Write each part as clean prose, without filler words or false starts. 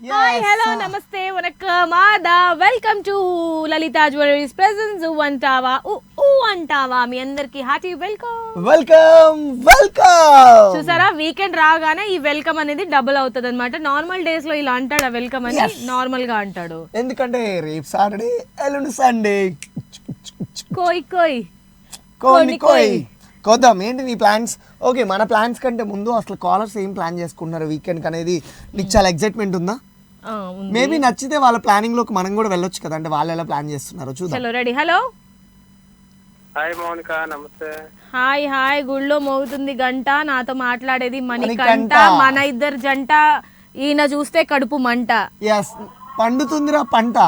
Hi hello నమస్తే వనక్కం ఆదా welcome to Lalitha jewelleries presents అంటావా అంటావా మీ అందరికి హార్టీ వెల్కమ్. చూసారా వీకెండ్ రాగానే ఈ వెల్కమ్ అనేది డబుల్ అవుతుంది అనమాట. నార్మల్ డేస్ లో ఇలా అంటాడు వెల్కమ్ అని నార్మల్ గా అంటాడు, ఎందుకంటే రేపు సాటర్డే ఎల్లుండి సండే. కోయ్ కోయ్ కోయ్ కొద్దాం. ఏంటి నీ ప్లాన్స్? ఓకే, మన ప్లాన్స్ కంటే ముందు అసలు కాలర్స్ ఏం ప్లాన్ చేసుకుంటున్నారు వీకెండ్ అనేది నీకు చాలా ఎక్సైట్మెంట్ ఉందా? మేబీ నచ్చితే వాళ్ళ ప్లానింగ్ లోకి మనం కూడా వెళ్ళొచ్చు కదా, అంటే వాళ్ళు ఎలా ప్లాన్ చేస్తున్నారో చూద్దాం. చలో రెడీ. హలో హాయ్ మౌనిక, నమస్తే. హాయ్ గుళ్ళో మోగుతుంది గంట, నాతో మాట్లాడేది మణికంఠ. మన ఇద్దరు జంట, ఈయన చూస్తే కడుపు మంట. ఎస్, పండుతుందిరా పంట.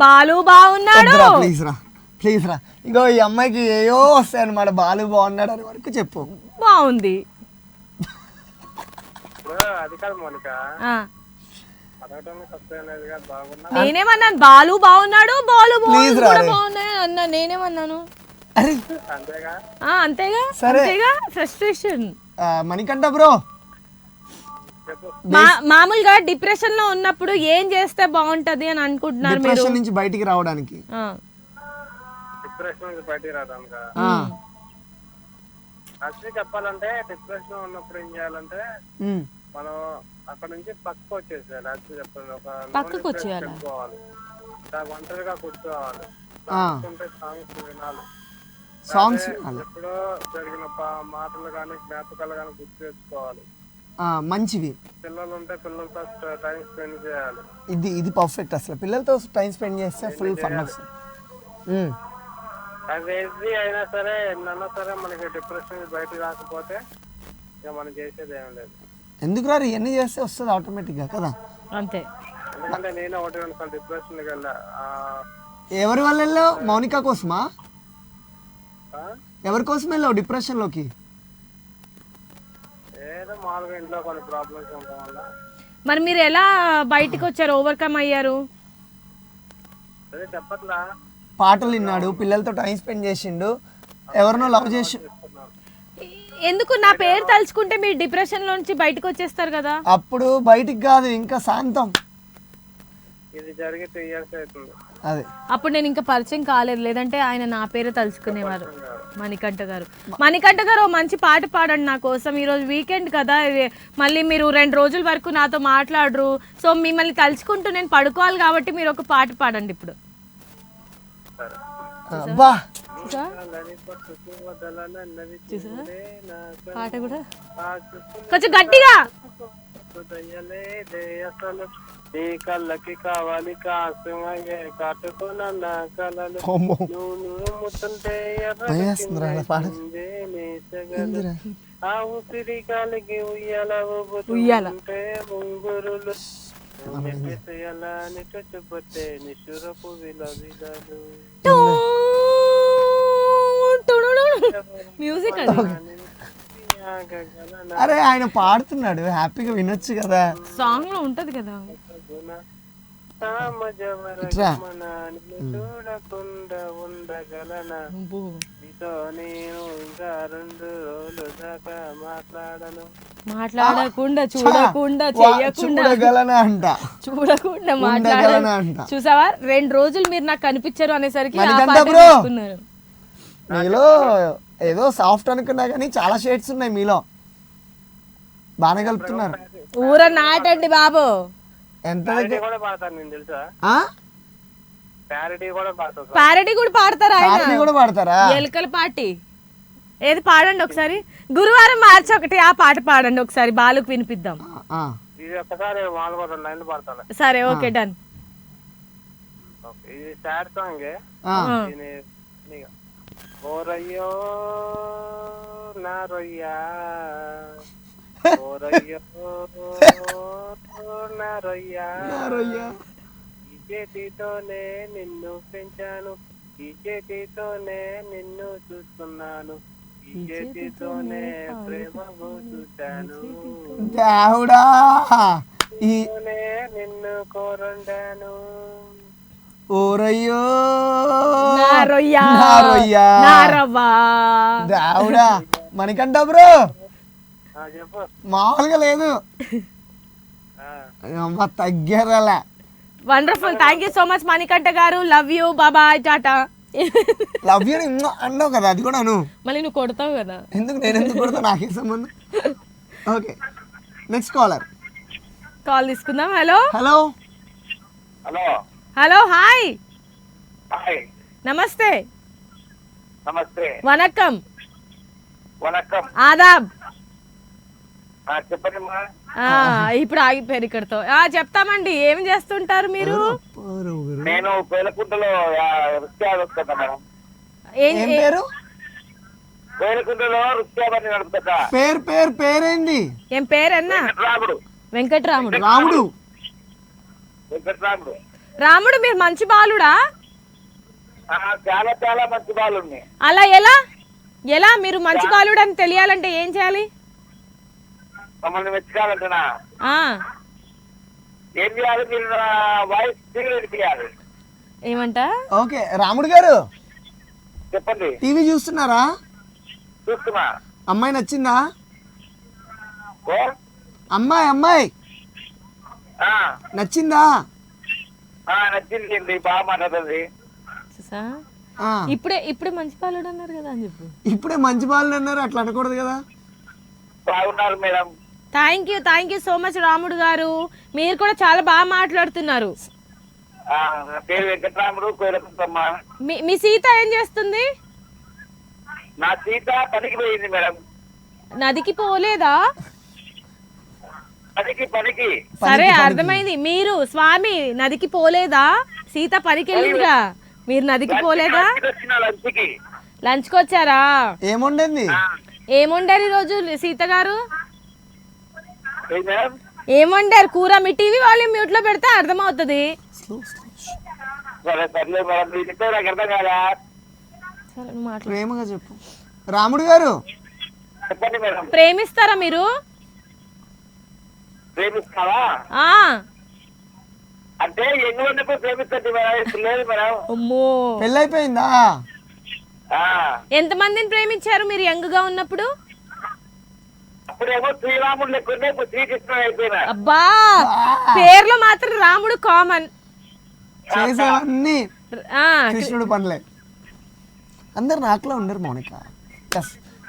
బాలు బాగున్నాడు. ప్లీజ్ రా ఇగో ఈ అమ్మాయికి ఏయో వస్తాయి అనమాట. బాలు బాగున్నాడు అని వరకు చెప్పు. బాగుంది. అది కాదు మౌనిక, నేనేమన్నాను? బాలు బాగున్నాడు, బాలు బాగున్నాడు అన్నా. నేనేమన్నాను? అంతేగా ఫ్రస్ట్రేషన్. మణికంఠ బ్రో, మామూలుగా డిప్రెషన్ లో ఉన్నప్పుడు ఏం చేస్తే బాగుంటది అని అనుకుంటున్నారు మీరు? డిప్రెషన్ నుంచి బయటికి రావడానికి. డిప్రెషన్ నుంచి బయటికి రావడానికి యాక్చువల్లీ చెప్పాలంటే, డిప్రెషన్ ఉన్నప్పుడు ఏం చేయాలంటే మనం అక్కడ నుంచి పక్కకు వచ్చేసేయాలి. యాక్చువల్లీ చెప్పాలి, ఒక పక్కకు వచ్చేయాలి, ఒంటరిగా కూర్చోవాలి, సాంగ్స్ వినాలి. సాంగ్స్ ఎప్పుడో జరిగిన మాటలు కానీ జ్ఞాపకాలు కానీ గుర్తు తెచ్చుకోవాలి. మంచివి. పిల్లలు ఉంటే పిల్లలతో టైం స్పెండ్ చేయాలి. ఇది పర్ఫెక్ట్. అసలు పిల్లలతో టైం స్పెండ్ చేస్తే ఫుల్ ఫన్ వస్తుంది. అది ఏది అయినా సరే, ఎన్నన్నా సరే, మనకి డిప్రెషన్ బయటకు రాకపోతే ఇక మనం చేసేది ఏం లేదు. ఎందుకు రారు, ఇవన్నీ చేస్తే వస్తుంది ఆటోమేటిక్ గా కదా. అంతే. ఎందుకంటే నేను ఒకటి అనుకోను, డిప్రెషన్ కి వెళ్ళా. ఎవరి వల్ల వెళ్ళావు? మౌనిక కోసమా? ఎవరి కోసం వెళ్ళావు డిప్రెషన్ లోకి? ఏదో మామూలుగా ఇంట్లో కొన్ని ప్రాబ్లమ్స్ ఉండడం వల్ల. మరి మీరు ఎలా బయటికి వచ్చారు, ఓవర్కమ్ అయ్యారు? అదే చెప్పట్లా, పాటలు విన్నాడు, పిల్లలతో టైం స్పెండ్ చేసిండు, ఎవరినో లవ్ చేసి. ఎందుకు నా పేరు తలుచుకుంటే మీరు డిప్రెషన్ లో నుంచి బయటకు వచ్చేస్తారు కదా? అప్పుడు బయటికి కాదు, ఇంకా శాంతం. ఇది జరిగి 3 years అవుతుంది. అదే అప్పుడు నేను ఇంకా పరిచయం కాలేదు, లేదంటే ఆయన నా పేరు తలుచుకునేవారు. మణికంఠ గారు ఓ మంచి పాట పాడండి నా కోసం. ఈరోజు వీకెండ్ కదా, మళ్ళీ మీరు 2 రోజుల వరకు నాతో మాట్లాడరు. సో మిమ్మల్ని తలుచుకుంటూ నేను పడుకోవాలి కాబట్టి మీరు ఒక పాట పాడండి ఇప్పుడు. పాట కూడా కొంచెం గట్టిగా. నీ కళ్ళకి కావాలి కాసమయ్యే కాటుకున్న కలలు, నువ్వు ముత్తుంటే ఆ ఊపిరి కాలికి ఉయ్యాలంటే ముంగురులు అని చుట్టుపట్టే నిశురపు విలవిలలు. మ్యూజిక్ అరే ఆయన పాడుతున్నాడు, హ్యాపీగా వినొచ్చు కదా. సాంగ్ లో ఉంటది కదా. చూడకుండా ఉండగలనా, నీతో నేను ఇంకా 2 రోజులు దాకా మాట్లాడకుండా చూడకుండా చేయకుండా అంట, చూడకుండా మాట్లాడాలంట. చూసావా, 2 రోజులు మీరు నాకు కనిపించారు అనేసరికి మీలో ఏదో సాఫ్ట్ అనుకున్నా కానీ చాలా షేడ్స్ ఉన్నాయి మీలో. బాగానే కలుపుతున్నారు. ఊర నాటండి బాబు. ఎంత పారడీ కూడా పాడతారా? కూడా పాడతారా? ఎలుకల పాటి ఏది పాడండి ఒకసారి. గురువారం మార్చి 1 ఆ పాట పాడండి ఒకసారి, బాలుకు వినిపిద్దాం. సరే, ఓకే, డన్. ఓ రయ్యో నా రొయ్యా, ఓ రయ్యో నా రొయ్యా, ఈ చేతితోనే నిన్ను పెంచాను, ఈ చేతితోనే నిన్ను చూస్తున్నాను, ఈ చేతితోనే ప్రేమ చూశాను, నిన్ను కోరండాను. ఓరయ్యో నారొయ్యా దేవుడా మణికంఠ బ్రో చెప్పు. మామూలుగా లేదు, అమ్మ తగ్గారలా. Wonderful, thank you so much Manikanta garu. Love you, బాబాయ్, టాటా. లవ్ యూ అన్నావు కదా, అది కూడా అను. మళ్ళీ నువ్వు కొడతావు కదా. ఎందుకు నేను ఎందుకు కొడతా, నాకే సంబంధం. Okay, next caller. కాల్ తీసుకుందాం. Hello hello hello hello, hi, hi, నమస్తే, నమస్తే, వనక్కం, వనక్కం, ఆదాబ్. చెప్పండి మా. ఇప్పుడు ఆగిపోయారు ఇక్కడతో. చెప్తామండి, ఏం చేస్తుంటారు మీరు? నేను పేలకుంటలో రుచి వస్తుందా మేడం. ఏం ఏం పేరు? పేలకుంటలో రుచి నడుపుతా. పేరేంది? ఏం పేరన్నా? రాముడు. వెంకట్రాముడు. రాముడు. వెంకటరాముడు. రాముడు, మీరు మంచి బాలుడా? చాలా చాలా మంచి బాలు ఉన్నాయి. అలా ఎలా ఎలా మీరు మంచి బాలుడు అని తెలియాలంటే ఏం చేయాలి? మమ్మల్ని మెచ్చుకోవాలంటున్నా ఆ ఏం చేయాలి? మీరు వాయిస్ సిగరెట్ తీయాలి. ఏమంట? ఓకే, రాముడు గారు చెప్పండి. టీవీ చూస్తున్నారా? చూస్తున్నా. అమ్మాయి నచ్చిందా? ఓ అమ్మాయి నచ్చిందా? నచ్చింది, బాగా మాట్లాడుతుంది. చూసా, ఆ, ఇప్పుడే మంచి బాలుడు అన్నారు కదా అని చెప్పు. ఇప్పుడే మంచి బాలు అన్నారు, అట్లా అనకూడదు కదా. బాగున్నారు madam. Thank you so much రాముడు గారు. మీరు కూడా చాలా బాగా మాట్లాడుతున్నారు. నా పేరు వెంకటరాముడు, కోయలకుంటమ్మ. మీ సీత ఏం చేస్తుంది? నా సీత పనికి పోయింది మేడం. నదికి పోలేదా? పనికి సరే, అర్థమైంది. మీరు స్వామి నదికి పోలేదా? సీత పనికి వెళ్ళిందిగా, మీరు నదికి పోలేదా? లంచ్కి. లంచ్కి వచ్చారా? ఏముండింది? ఏం వండారు ఈరోజు సీత గారు? ఏం మేడం? ఏం వండారు? కూర. మీ టీవీ వాల్యూమ్ మ్యూట్ లో పెడితే అర్థమవుతుంది. సరే సర్లే మేడం, మీ చెప్తే నాకు అర్థం కాదా? సరే, నువ్వు మాట్లాడు. ప్రేమగా చెప్పు. రాముడు గారు చెప్పండి మేడం. ప్రేమిస్తారా మీరు? ప్రేమిస్తావా ఆ అంటే ఎన్ని ఉన్నప్పుడు ప్రేమిస్తుంది మేడం, ఇప్పుడు లేదు మేడం. అమ్మో, పెళ్ళైపోయిందా? ఎంతమందిని ప్రేమించారు మీరు యంగ్ గా ఉన్నప్పుడు? అప్పుడేమో శ్రీరాముడు లెక్కుండే, ఇప్పుడు శ్రీకృష్ణుడు అయిపోయినా. అబ్బా, పేర్లో మాత్రం రాముడు కామన్, చేసేవన్నీ కృష్ణుడు పనులే. అందరు నాకులో ఉండరు మౌనిక.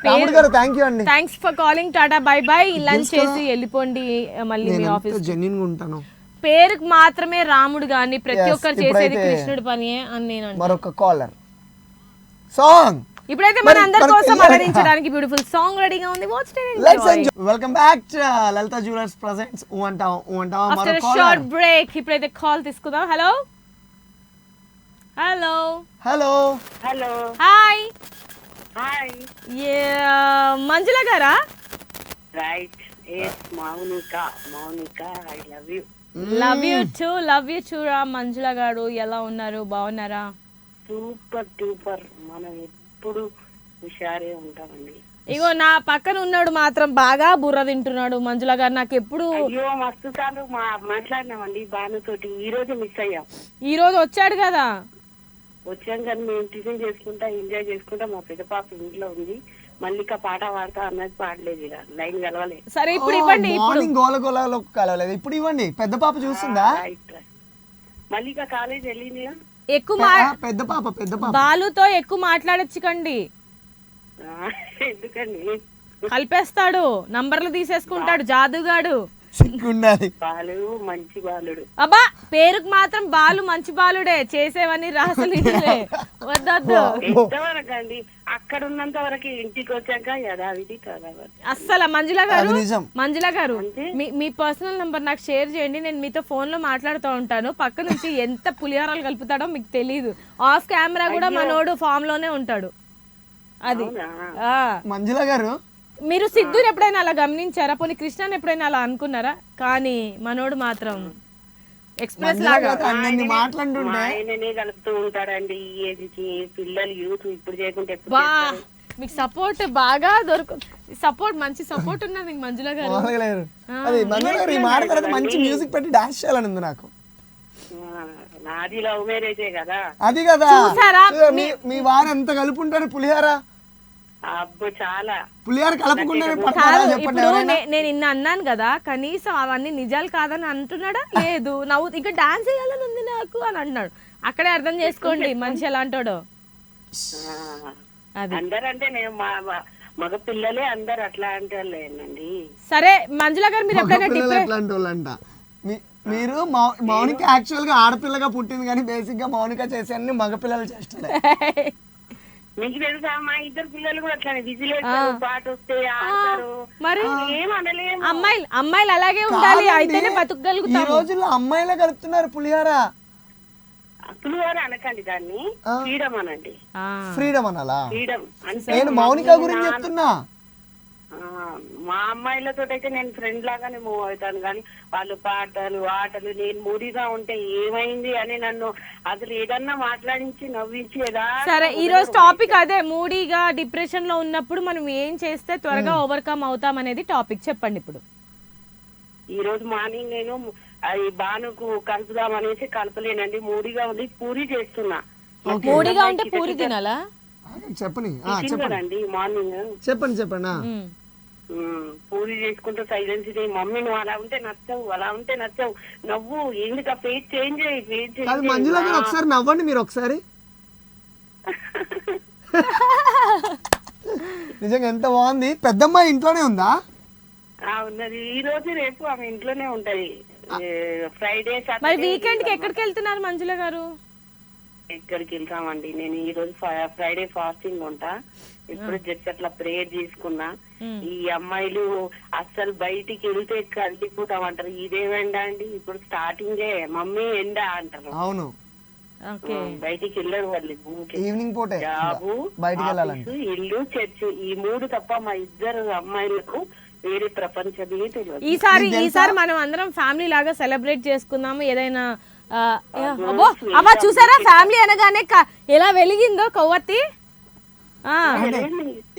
రాముడు గారు థ్యాంక్ యూ అండి. Thanks for calling. Tata, bye by. Lunch చేసి వెళ్ళిపోండి మళ్ళీ మీ ఆఫీస్. జెన్యూన్ గా ఉంటాను. పేరుకు మాత్రమే రాముడు గాని ప్రతి ఒక్కరు చేసేది కృష్ణుడి పని అని నేను అంటాను. మరొక కాలర్. సాంగ్ ఇప్పుడైతే మన అందరి కోసం ఆరాధించడానికి బ్యూటిఫుల్ సాంగ్ రెడీగా ఉంది. Welcome back to Lalitha jewellers presents after short break. ఇప్పుడైతే కాల్ తీసుకుందాం. Hello hello hello hello, hi hi. Manjula గారా? Right, Mounika. I love you. Love you too రా. మంజుల గారు ఎలా ఉన్నారు? బాగున్నారా? Super duper. మనం ఎప్పుడు హుషారే ఉంటామండి. ఇగో నా పక్కన ఉన్నాడు మాత్రం బాగా బుర్ర తింటున్నాడు. మంజుల గారు నాకు ఎప్పుడు అయ్యో మస్తు సార్లు మాట్లాడినామండి భానుతోటి. ఈ రోజు మిస్ అయ్యాం. ఈ రోజు వచ్చాడు కదా. వచ్చాం కానీ మేము టిఫిన్ చేసుకుంటా ఎంజాయ్ చేసుకుంటా. మా పెద్ద పాప ఇంట్లో ఉంది. మల్లిక పాట పాడతా అన్నది పాడలేదు, ఇక లైన్ కలవలేదు. సరే ఇప్పుడు ఇవ్వండి. మార్నింగ్ గోలగోలలో కలవలేదు, ఇప్పుడు ఇవ్వండి. పెద్ద పాప చూస్తుందా? మల్లిక కాలేజ్ వెళ్ళిందిగా. ఎక్కువ పెద్ద పాప బాలుతో ఎక్కువ మాట్లాడొచ్చుకండి. ఎందుకండి? కలిపేస్తాడు, నంబర్లు తీసేసుకుంటాడు జాదుగాడు. సిగ్గుండాలి. బాలు మంచి బాలుడు. అబ్బా, పేరుకు మాత్రం బాలు మంచి బాలుడే, చేసేవన్నీ రాసులు వద్దొద్దు. ఎంతవరకు అండి? అక్కడ ఉన్నంత వరకు, ఇంటికి వచ్చాక యథావిధి కదా. అస్సలు మంజుల గారు మీ పర్సనల్ నంబర్ నాకు షేర్ చేయండి. నేను మీతో ఫోన్ లో మాట్లాడుతూ ఉంటాను. పక్క నుంచి ఎంత పులిహారాలు కలుపుతాడో మీకు తెలీదు. ఆఫ్ కెమెరా కూడా మనోడు ఫామ్ లోనే ఉంటాడు. అది మంజుల గారు, మీరు సిద్ధుని ఎప్పుడైనా అలా గమనించారా? పోనీ కృష్ణని ఎప్పుడైనా అలా అనుకున్నారా? కానీ మనోడు మాత్రం ఎక్స్ప్రెస్ లాగా మాట్లాడుతుంటే ఆయననే కలుపుతూ ఉంటాడండి. ఈ ఏజ్కి పిల్లలు యూత్ ఇప్పుడు చేయకుంటే మీకు సపోర్ట్ బాగా సపోర్ట్ మంచి సపోర్ట్ ఉన్నది మంజుల గారు. అది మంజుల గారు ఈ మాట తర్వాత మంచి మ్యూజిక్ పెట్టి డాన్స్ చేయాలని ఉంది నాకు. నాది లవ్ మ్యారేజే కదా. అది కదా, మీ వారు ఎంత కలుపుంటారు పులిహార. అబ్బో చాలా పులిహార కలపకుండానే పడతారా కాదు చెప్పండి ఇప్పుడు ఎవరైనా? నేను ఇన్న అన్నాను కదా, కనీసం అవన్నీ నిజాలు కాదని అంటున్నాడా? లేదు, నవ్వు ఇంకా డాన్స్ చేయాలని ఉంది నాకు అని అంటున్నాడు. అక్కడే అర్థం చేసుకోండి మనిషి ఎలాంటోడో. అది అందరంటే నేను మగ పిల్లలే అందరు అట్లా అంటారులేనండి. సరే మంజుల గారు, మీరు ఎప్పుడైనా పిల్లలు ఎట్లాంటి వాళ్ళంట మీరు మౌనిక యాక్చువల్ గా ఆడపిల్లగా పుట్టింది కానీ బేసిక్ గా మౌనిక చేసే అన్ని మగపిల్లలు చేస్తుండే. మీకు తెలుసా మా ఇద్దరు పిల్లలు కూడా అట్లానే విజిలేస్తారు, పాట వస్తే ఆడతారు. మరి ఏం అనలేము. అమ్మాయిలు అలాగే ఉండాలి, అయితేనే ఈ బతుకగలుగుతాం. రోజుల్లో అమ్మాయిలే కలుపుతున్నారు పులిహార. పులిహోర అనకండి, దాన్ని ఫ్రీడమ్ అనండి. ఫ్రీడమ్ అనాలా? ఫ్రీడమ్ అంటే నేను మౌనిక గురించి చెప్తున్నా. మా అమ్మాయిలతో అయితే నేను ఫ్రెండ్ లాగానే మూవ్ అవుతాను, కానీ వాళ్ళు పాటలు ఆటలు నేను మూడీగా ఉంటే ఏమైంది అని నన్ను అసలు ఏదన్నా మాట్లాడించి నవ్వించి సరే ఈ రోజు టాపిక్ అదే, మూడీగా డిప్రెషన్ లో ఉన్నప్పుడు మనం ఏం చేస్తే త్వరగా ఓవర్కమ్ అవుతాం అనేది టాపిక్. చెప్పండి ఇప్పుడు. ఈ రోజు మార్నింగ్ నేను అది బానుకు కలుపుదాం అనేసి కలపలేనండి, మూడీగా ఉంది, పూరి చేస్తున్నా. మూడీగా ఉంటే పూరి తినాలా? చెప్పని కదండి మార్నింగ్. చెప్పండి. పూరి చేసుకుంటూ సైలెన్స్ మమ్మీ నువ్వు అలా ఉంటే నచ్చవు నవ్వు ఎందుకు ఆ ఫేస్ చేంజ్ అది మంజుల గారు ఒకసారి నవ్వండి మీరు ఒకసారి. నిజంగా ఎంత బాగుంది. పెద్దమ్మాయి ఇంట్లోనే ఉందా? ఉన్నది, ఈ రోజు రేపు ఆమె ఇంట్లోనే ఉంటది. ఫ్రైడే మరి వీకెండ్ కి ఎక్కడికి వెళ్తున్నారు మంజుల గారు? ఎక్కడికి వెళ్తామండి, నేను ఈ రోజు ఫ్రైడే ఫాస్టింగ్ ఉంటా. ఇప్పుడు జస్ట్ అట్లా ప్రేయర్ తీసుకున్నా. ఈ అమ్మాయిలు అస్సలు బయటికి వెళ్తే కలిపిపోతామంటారు, ఇదేమండా అండి ఇప్పుడు స్టార్టింగే మమ్మీ ఎండ అంటారు. అవును, బయటికి వెళ్ళరు వాళ్ళు. ఈవినింగ్ పూటే జాబు, ఇల్లు, చర్చి, ఈ మూడు తప్ప మా ఇద్దరు అమ్మాయిలకు వేరే ప్రపంచమే తెలియదు. ఈసారి మనం అందరం ఫ్యామిలీ లాగా సెలబ్రేట్ చేసుకుందాము. ఏదైనా అబ్బా చూసారా ఫ్యామిలీ అనగానే ఎలా వెలిగిందో కొవ్వొత్తి.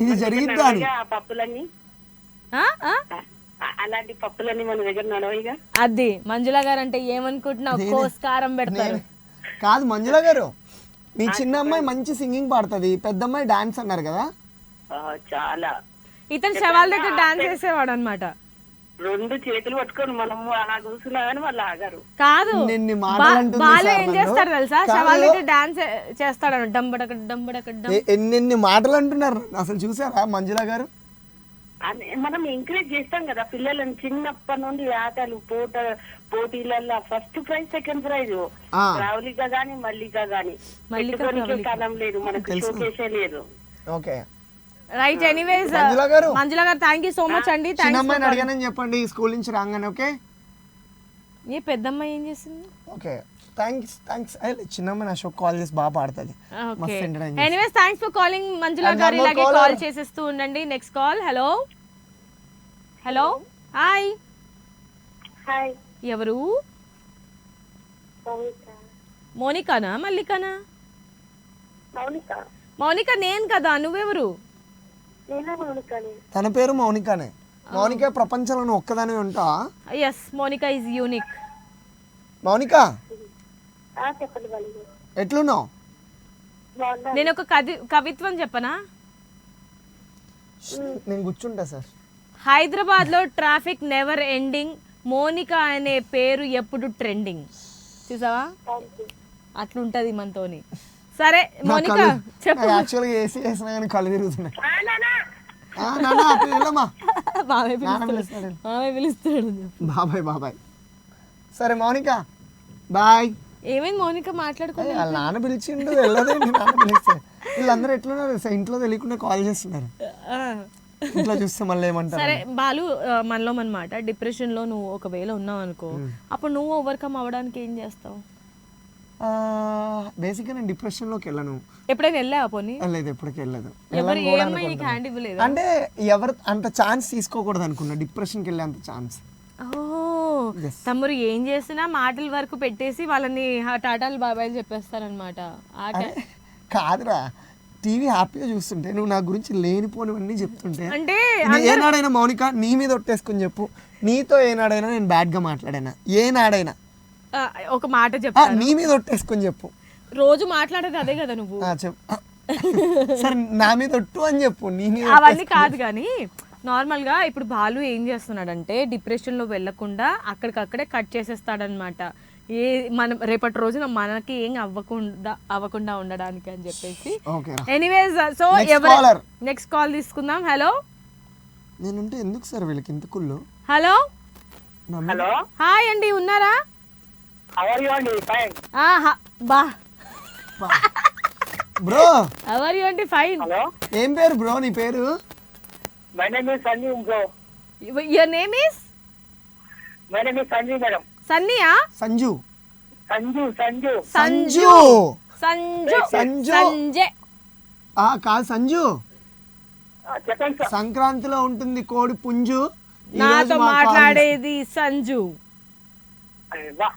ఇది జరిగిందా అని పప్పులన్నీ, అలాంటి పప్పులన్నీ మన దగ్గర నడవయిగా. అది మంజుల గారు అంటే ఏమనుకుంటున్నావు? కోస్కారం పెడతారు. కాదు మంజుల గారు, మీ చిన్న అమ్మాయి మంచి సింగింగ్ పాడుతుంది, పెద్ద అమ్మాయి డాన్స్ అన్నారు కదా. చాలా. ఇతను శవాల దగ్గర డాన్స్ చేసేవాడు అనమాట. రెండు చేతులు పట్టుకొని మనము అలా కూర్చున్నా కానీ వాళ్ళు ఆగారు. కాదు బాలు ఏం చేస్తారు తెలుసా, శవాల దగ్గర డాన్స్ చేస్తాడు డంబడక. ఎన్ని మాటలు అంటున్నారు అసలు చూసారా మంజుల గారు? మనం ఎంకరేజ్ చేస్తాం కదా పిల్లలను చిన్నప్పటి నుండి ఆటలు పోటీలలో ఫస్ట్ ప్రైజ్ సెకండ్ ప్రైజ్ రావులిగా గానీ మల్లిగా గానీ స్థలం లేదు, మనకు షోకేసే లేదు. Okay right. ఎనీవేస్ మంజుల గారు థ్యాంక్ యూ సో మచ్ అండి. చిన్నమ్మాయిని అడిగానని చెప్పండి స్కూల్ నుంచి రాగానే. ఓకే, ఏ పెద్దమ్మాయి ఏం చేసింది? Okay thanks. చిన్నమ్మాయి నా షో కాల్ చేసి బాగా పాడుతుంది. ఎనీవేస్ థ్యాంక్స్ ఫర్ కాలింగ్ మంజుల గారు. ఇలాగే కాల్ చేసేస్తూ ఉండండి. Next call. Hello hi. ఎవరు? మోనికానా మల్లికానా? మౌనిక నేను కదా, నువ్వెవరు? తన పేరు మౌనికానే. మౌనిక ప్రపంచంలో ఒక్కదానే ఉంటావా? Yes, Mounika is unique. Mounika ఎట్లున్నావు? నేను ఒక కవిత్వం చెప్పనా? నేను కూర్చుంటా సార్. హైదరాబాద్ లో ట్రాఫిక్ నెవర్ ఎండింగ్, మౌనిక అనే పేరు ఎప్పుడు ట్రెండింగ్. చూసావా, అట్లుంటది మనతోని. సరే మౌనిక చెప్పు. యాక్చువల్గా ఏసీ వేసినా కానీ కళ్ళు తిరుగుతున్నాయి. బాబాయ్. సరే మౌనిక బాయ్. ఏమైంది మౌనిక మాట్లాడుకోండి. వాళ్ళ నాన్న పిలిచిండు వెళ్ళదండి. నాన్న పిలిస్తే వీళ్ళందరూ ఎట్లున్నారు ఇంట్లో తెలియకుండా కాల్ చేస్తున్నారు. ఇంట్లో చూస్తే మళ్ళీ ఏమంటారు? సరే బాలు, మనలో అనమాట డిప్రెషన్ లో నువ్వు ఒకవేళ ఉన్నావు అనుకో, అప్పుడు నువ్వు ఓవర్కమ్ అవ్వడానికి ఏం చేస్తావు? బేసిక్గా నేను డిప్రెషన్లోకి వెళ్ళను. ఎప్పుడైనా వెళ్ళావా? పోనీ లేదు, ఎప్పటికీ వెళ్ళదు. అంటే ఎవరు అంత ఛాన్స్ తీసుకోకూడదు అనుకున్నా డిప్రెషన్కి వెళ్ళే అంత ఛాన్స్. తమ్ముడు ఏం చేసినా మాటల వరకు పెట్టేసి వాళ్ళని టాటాలు బాబాయ్ చెప్పేస్తారనమాట. కాదురా, టీవీ హ్యాపీగా చూస్తుంటే నువ్వు నా గురించి లేనిపోనివన్నీ చెప్తుంటే, అంటే ఏనాడైనా మౌనిక నీ మీద ఒట్టేసుకుని చెప్పు, నీతో ఏనాడైనా నేను బ్యాడ్గా మాట్లాడానా? ఏనాడైనా ఒక మాట చెప్పు, నీ మీద ఒట్టేసుకొని చెప్పు. రోజు మాట్లాడేది అదే కదా నువ్వు. సరే నా మీద ఒట్టు అని చెప్పు, నీ మీద అవన్నీ కాదు కానీ నార్మల్గా ఇప్పుడు బాలు ఏం చేస్తున్నాడంటే డిప్రెషన్లో వెళ్ళకుండా అక్కడికక్కడే కట్ చేసేస్తాడనమాట. ఏ మనం రేపటి రోజున మనకి ఏం అవ్వకుండా ఉండడానికి అని చెప్పేసి. ఎనీవేస్ సో ఎవరు నెక్స్ట్ కాల్ తీసుకుందాం. హలో, నేనుంటే ఎందుకు సార్ వీళ్ళకి ఇంత కుళ్ళు? హలో హలో, హాయ్ అండి, ఉన్నారా? బా బ్రో అవర్ యు అండి? ఫైన్. ఏం పేరు బ్రో నీ పేరు? My name is Sanju bro. Your name is? My name is Sanju madam. సన్నియా? సంజు సంజు సంజు సంజు సంజు సంజు సంజయ్. కాదు సంజు, చెప్పండి సార్. సంక్రాంతిలో ఉంటుంది కోడి పుంజు, నాతో మాట్లాడేది సంజు. వా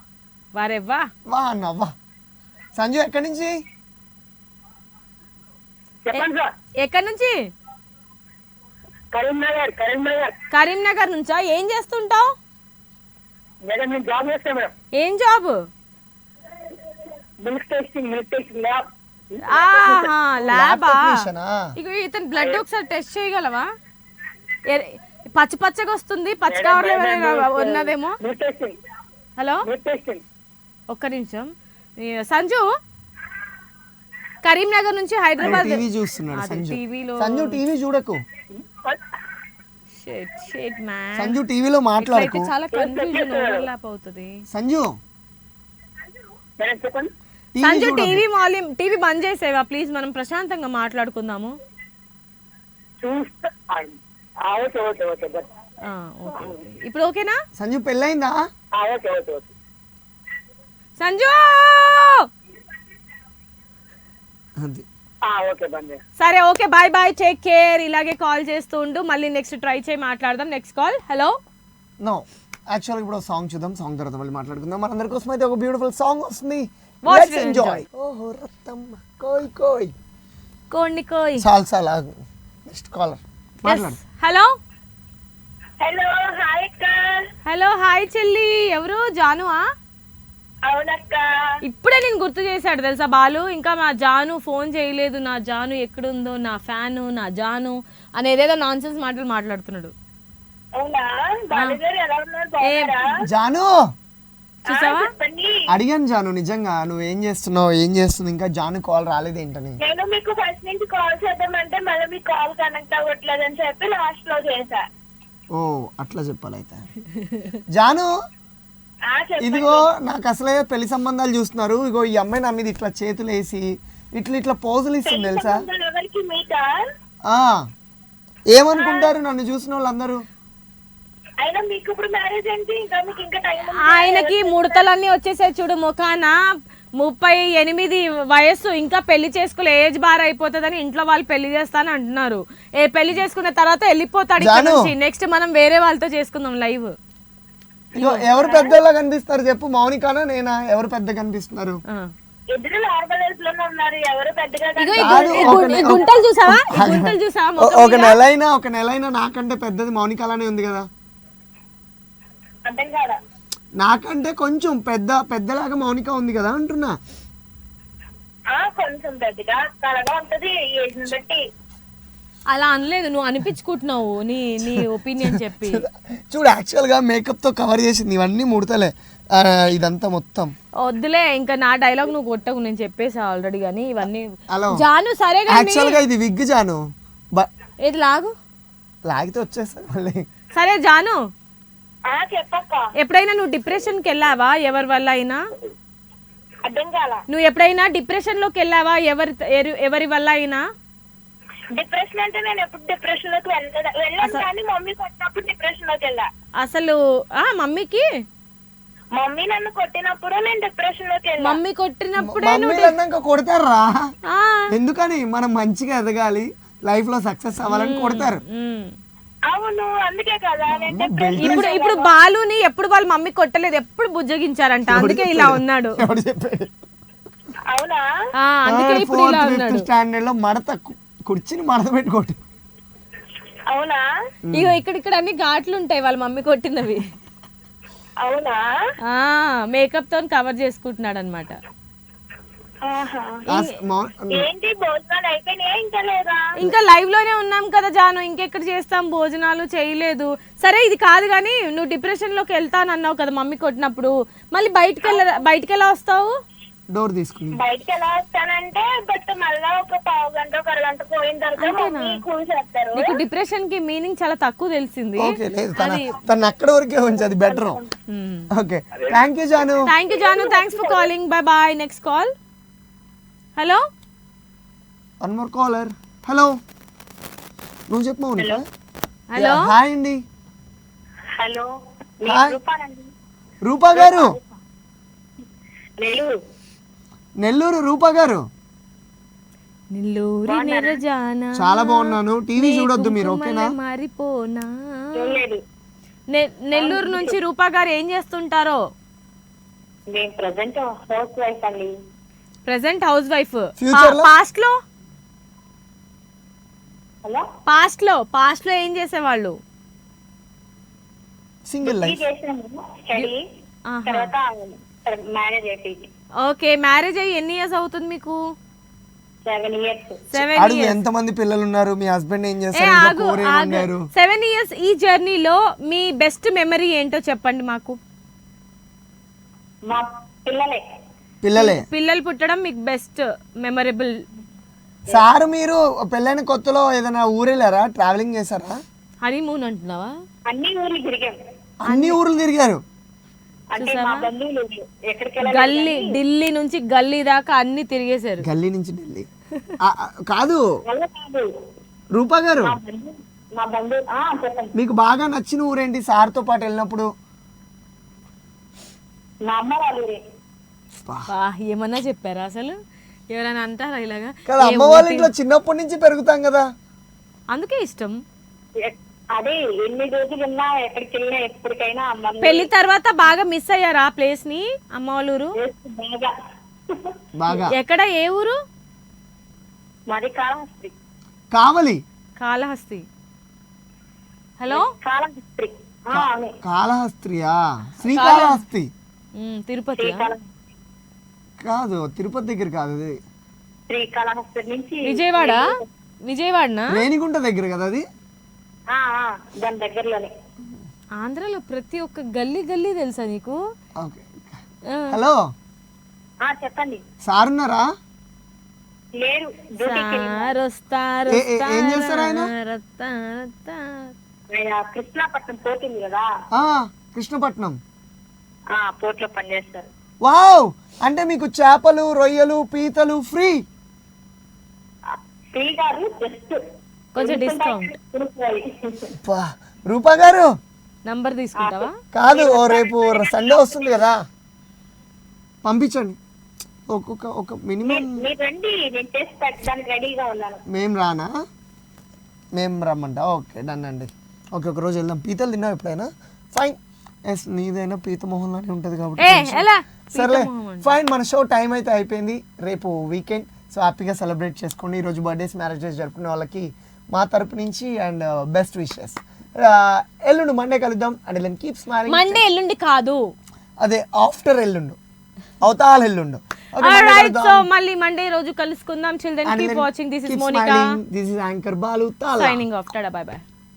వారెవ్వా వా అన్నవ్వా. సంజు ఎక్కడి నుంచి? చెప్పండి సార్. ఎక్కడి నుంచి? కరీంనగర్. కరీంనగర్ కరీంనగర్ నుంచా? ఏం చేస్తుంటావు? మేడం నేను జాబ్ చేస్తాను మేడం. ఏం జాబ్? Milk testing lab. ల్యాబా? టెక్నీషియనా? ఇక ఇతను బ్లడ్ ఒకసారి టెస్ట్ చేయగలవా? పచ్చి పచ్చగా వస్తుంది, పచ్చి కవర్లో ఉన్నదేమో. Milk testing. Hello, milk testing. ఒక్క నిమిషం. సంజు కరీంనగర్ నుంచి హైదరాబాద్. టీవీ చూస్తున్నాడు సంజు. టీవీలో సంజు టీవీ చూడకు. Shit man. సంజు టీవీలో మాట్లాడకు. చాలా కన్ఫ్యూజన్ ఓవర్లాప్ అవుతుంది. సంజు మేడం చెప్పండి. సంజు టీవీ వాల్యూమ్ టీవీ బంద్ చేసేవా ప్లీజ్? మనం ప్రశాంతంగా మాట్లాడుకుందాము. చూస్తా. Okay okay okay but okay ఇప్పుడు ఓకేనా? సంజు పెళ్ళైందా? Okay okay okay. సంజు అది ఓకే బండి. సరే okay, bye bye, take care. ఇలాగే కాల్ చేస్తూ ఉండు, మళ్ళీ నెక్స్ట్ ట్రై చేయి, మాట్లాడదాం. Next call. హలో. నో యాక్చువల్గా ఇప్పుడు సాంగ్ చూద్దాం, సాంగ్ తర్వాత మళ్ళీ మాట్లాడుకుందాం. మనందరి కోసం అయితే ఒక బ్యూటిఫుల్ సాంగ్ వస్తుంది. Watch let's and enjoy. ఓహో రత్తమ్మ కోయ్ కోయ్ కోండి కోయ్. సాల్సా నెక్స్ట్ కాలర్ మాట్లాడు. హలో. హలో హాయ్ అక్క. హలో హాయ్ చెల్లి. ఎవరు? జానువా? అవునక్క. ఇప్పుడే నేను గుర్తు చేశాడు తెలుసా బాలు. ఇంకా మా జాను ఫోన్ చేయలేదు, నా జాను ఎక్కడుందో, నా ఫ్యాను, నా జాను అనేదేదో నాన్ సెన్స్ మాటలు మాట్లాడుతున్నాడు. అవునా? బాలుగారు ఎలా ఉన్నారు? బాగున్నారా? జాను చూసావా? అడిగాను జాను, నిజంగా నువ్వు ఏం చేస్తున్నావు, ఏం చేస్తుంది, ఇంకా జాను కాల్ రాలేదేంటని. నేను మీకు ఫస్ట్ నుంచి కాల్ చేద్దామంటే మళ్ళీ మీ కాల్ కనెక్ట్ అవ్వట్లేదు అని చెప్పి లాస్ట్ లో చేశా. ఓ అట్లా చెప్పాలైతే. జాను ఇదిగో నాకు అసలే పెళ్లి సంబంధాలు చూస్తున్నారు. ఇగో ఈ అమ్మాయి నా మీద ఇట్లా చేతులు వేసి ఇట్లా పోజులు ఇస్తుంది తెలుసా. ఎవరికి మీకా? ఏమనుకుంటారు నన్ను చూసిన వాళ్ళందరూ? అయినా మీకు ఇప్పుడు మ్యారేజ్ ఏంటి? ఇంకా మీకు ఇంకా టైం ఉంది. ఆయనకి ముడతలన్నీ వచ్చేసాయి చూడు ముఖాన. 38 వయస్సు, ఇంకా పెళ్లి చేసుకునే ఏజ్ బార్ అయిపోతుందని ఇంట్లో వాళ్ళు పెళ్లి చేస్తాను అంటున్నారు. పెళ్లి చేసుకున్న తర్వాత వెళ్ళిపోతాడు ఇక్కడ నుంచి. నెక్స్ట్ మనం వేరే వాళ్ళతో చేసుకుందాం లైవ్. ఎవరు పెద్దలా కనిపిస్తారు చెప్పు? మౌనికానా నేనా? ఎవరు పెద్ద కనిపిస్తున్నారు? ఇద్దరు నార్మల్ ఏజ్ లోనే ఉన్నారు. ఎవరు పెద్దగా గుంటలు చూసావా? గుంటలు చూసావా? ఒక నెలైనా నాకంటే పెద్దది మౌనికాలానే ఉంది కదా. అర్థం కాదా? నాకంటే కొంచెం పెద్దలాగా మౌనిక ఉంది కదా అంటున్నా. కొంచెం పెద్దగా తలగా ఉంటది ఏజ్ ని బట్టి. అలా అనలేదు, నువ్వు అనిపించుకుంటున్నావు నీ ఒపీనియన్ చెప్పి. చూడు యాక్చువల్ గా మేకప్ తో కవర్ చేసింది, ఇవన్నీ ముడతలే ఇదంతా మొత్తం. వద్దులే ఇంకా నా డైలాగ్ నువ్వు కొట్టకు, నేను చెప్పేసా ఆల్రెడీ. కానీ ఇవన్నీ జాను సరే యాక్చువల్ గా ఇది విగ్ జాను. ఇది లాగితే వచ్చేస్తా మళ్ళీ. సరే జాను, చెప్పక్క. ఎప్పుడైనా నువ్వు డిప్రెషన్ కి వెళ్ళావా? ఎవరి వల్ల అయినా? అర్థం కాలా? నువ్వు ఎప్పుడైనా డిప్రెషన్ లోకి వెళ్ళావా? ఎవరి వల్ల అయినా? డిప్రెషన్ అంటే నేను ఎప్పుడు డిప్రెషన్ లోకి వెళ్ళాను, కానీ మమ్మీ కొట్టినప్పుడు డిప్రెషన్ లోకి వెళ్ళా. అసలు మమ్మీకి మమ్మీ నన్ను కొట్టినప్పుడు నేను డిప్రెషన్ లోకి వెళ్ళా. మమ్మీ కొట్టినప్పుడు కొడతారా? ఎందుకని? మనం మంచిగా ఎదగాలి, లైఫ్ లో సక్సెస్ అవ్వాలని కొడతారు. అవును, అందుకే కదా ఇప్పుడు బాలుని ఎప్పుడు వాళ్ళ మమ్మీ కొట్టలేదు, ఎప్పుడు బుజ్జగించారంట, అందుకే ఇలా ఉన్నాడు. అవునా? అందుకే ఇప్పుడు ఇలా ఉన్నాడు. స్టాండర్డ్ లో కుర్చీని మడత పెట్టుకోండి. అవునా? ఇగో ఇక్కడ అన్ని ఘాట్లు ఉంటాయి వాళ్ళ మమ్మీ కొట్టినవి. అవునా? మేకప్ తో కవర్ చేసుకుంటున్నాడు అనమాట. ఆహా. మా- ఏంటి భోజనాలు అయిపోయినాయా ఇంకా లేదా? ఇంకా లైవ్ లోనే ఉన్నాం కదా జాను, ఇంకెక్కడ చేస్తాం, భోజనాలు చేయలేదు. సరే ఇది కాదు కానీ నువ్వు డిప్రెషన్ లోకి వెళ్తానన్నావు కదా మమ్మీ కొట్టినప్పుడు, మళ్ళీ బయటికి ఎలా వస్తావు? డోర్ తీసుకుని బయటకి ఎలా వస్తానంటే బట్ మళ్ళా ఒక పావు గంట ఒక అరగంట పోయిన తర్వాత మమ్మీ కూర్చేస్తారు. నీకు డిప్రెషన్ కి మీనింగ్ చాలా తక్కువ తెలిసింది. ఓకే లేదు తన అక్కడ వరకే ఉంచి అది better. Okay thank you Jaanu. Thank you Jaanu, thanks for calling. Bye bye. Next call. Hello one more caller. Hello నువ్వు చెప్పు మౌనిక. హలో హాయ్ అండి. హలో హాయ్ రూపానండి. రూపా గారు, నెల్లూరు. నెల్లూరు రూపా గారు. నెల్లూరి నెరజానా చాలా బాగున్నాను. టీవీ చూడొద్దు మీరు, ఓకేనా? మారిపోనా. చూడలేదు. నెల్లూరు నుంచి రూపా గారు ఏం చేస్తుంటారో? నేను ప్రజెంట్ హౌస్ వైఫ్ అండి. Present house wife. Future లో? హలో పాస్ట్ లో ఏం చేసేవాళ్ళు? Single life. చేసాను స్టడీ, తర్వాత మ్యారేజ్ అయిపోయింది. ఓకే, మ్యారేజ్ అయ్యి ఎన్ని ఇయర్స్ అవుతుంది మీకు? 7 years. 7 అడుగు years. ఎంత మంది పిల్లలు ఉన్నారు, మీ హస్బెండ్ ఏం చేస్తారు, ఇంట్లో కూర ఏమన్నారు? 7 years ఈ జర్నీలో మీ బెస్ట్ మెమరీ ఏంటో చెప్పండి మాకు. మా పిల్లలే. పిల్లలు పుట్టడం మీకు బెస్ట్ మెమరబుల్. సార్ మీరు పెళ్ళైన కొత్తలో ఏదైనా ఊరెళ్ళారా, ట్రావెలింగ్ చేశారా? హనీమూన్ అంటున్నావా? అన్ని ఊర్లు తిరిగాం. అన్ని ఊర్లు తిరిగారు. అంటే మా బంధువులు ఎక్కడికి గల్లీ, ఢిల్లీ నుంచి గల్లీ దాకా అన్ని తిరిగేశారు. గల్లీ నుంచి ఢిల్లీ కాదు వెళ్ళలేదు. రూపా గారు, మా బంధువులు చెప్పండి. మీకు బాగా నచ్చిన ఊరేంటి సార్తో పాటు వెళ్ళినప్పుడు? మా అమ్మ వాళ్ళ ఊరే. ఏమన్నా చెప్పారా అసలు? ఎవరైనా అంటారా ఇలాగా? కదా అమ్మ వాళ్ళ ఇంట్లో చిన్నప్పటి నుంచి పెరుగుతాం కదా, అందుకే ఇష్టం. అదే ఎన్ని రోజులు ఉన్నా ఎక్కడికి వెళ్ళినా ఎప్పటికైనా అమ్మ పెళ్లి తర్వాత బాగా మిస్ అయ్యారా ఆ ప్లేస్ ని, అమ్మ వాళ్ళ ఊరు? బాగా. బాగా. ఎక్కడ, ఏ ఊరు? మాది కాళహస్తి. కాళహస్తి. హలో కాళహస్తి. కాళహస్త్రియా? శ్రీకాళహస్తి. తిరుపతి కాదు, తిరుపతి దగ్గర కాదు, అది శ్రీకాళహస్తి నుంచి విజయవాడనా? రేణిగుంట దగ్గర కదా అది. దాని దగ్గరలోనే. ఆంధ్రాలో ప్రతి ఒక్క గల్లీ గల్లీ తెలుసా నీకు? ఓకే. హలో చెప్పండి. సార్ ఉన్నారా? లేరు. ఏం చేస్తారు ఆయన? కృష్ణాపట్నం పోతుంది కదా, కృష్ణపట్నం పోర్ట్ లో పనిచేస్తారు. వావ్, అంటే మీకు చేపలు, రొయ్యలు, పీతలు ఫ్రీ? ఫ్రీ కాదు, జస్ట్ కొంచెం డిస్కౌంట్. రూపా గారు నంబర్ తీసుకుంటావా? కాదు, రేపు సండే వస్తుంది కదా, పంపించండి. ఒక మినిమం. మేము రానా? మేము రమ్మంట. ఓకే డన్ అండి. ఓకే, ఒక రోజు వెళ్దాం. పీతలు తిన్నావు ఎప్పుడైనా? ఫైన్. ఎస్, నీదైనా పీత మొహంలోనే ఉంటుంది కాబట్టి సర్లే ఫైన్. మన షో టైం అయితే అయిపోయింది. రేపు వీకెండ్, సో హ్యాపీగా సెలబ్రేట్ చేసుకోండి. ఈరోజు బర్త్డేస్, మ్యారేజెస్ జరుపుకునే వాళ్ళకి మా తరపు నుంచి అండ్ బెస్ట్ విషెస్. ఎల్లుండి మండే కలుద్దాం. And then keep smiling. Monday ఎల్లుండి కాదు, అదే ఆఫ్టర్ ఎల్లుండు, అవతాల్ ఎల్లుండు. ఆల్రైట్, సో మళ్ళీ మండే రోజు కలుసుకుందాం. Children keep watching. This is Monica, this is anchor Balu, signing off. Tata, bye by.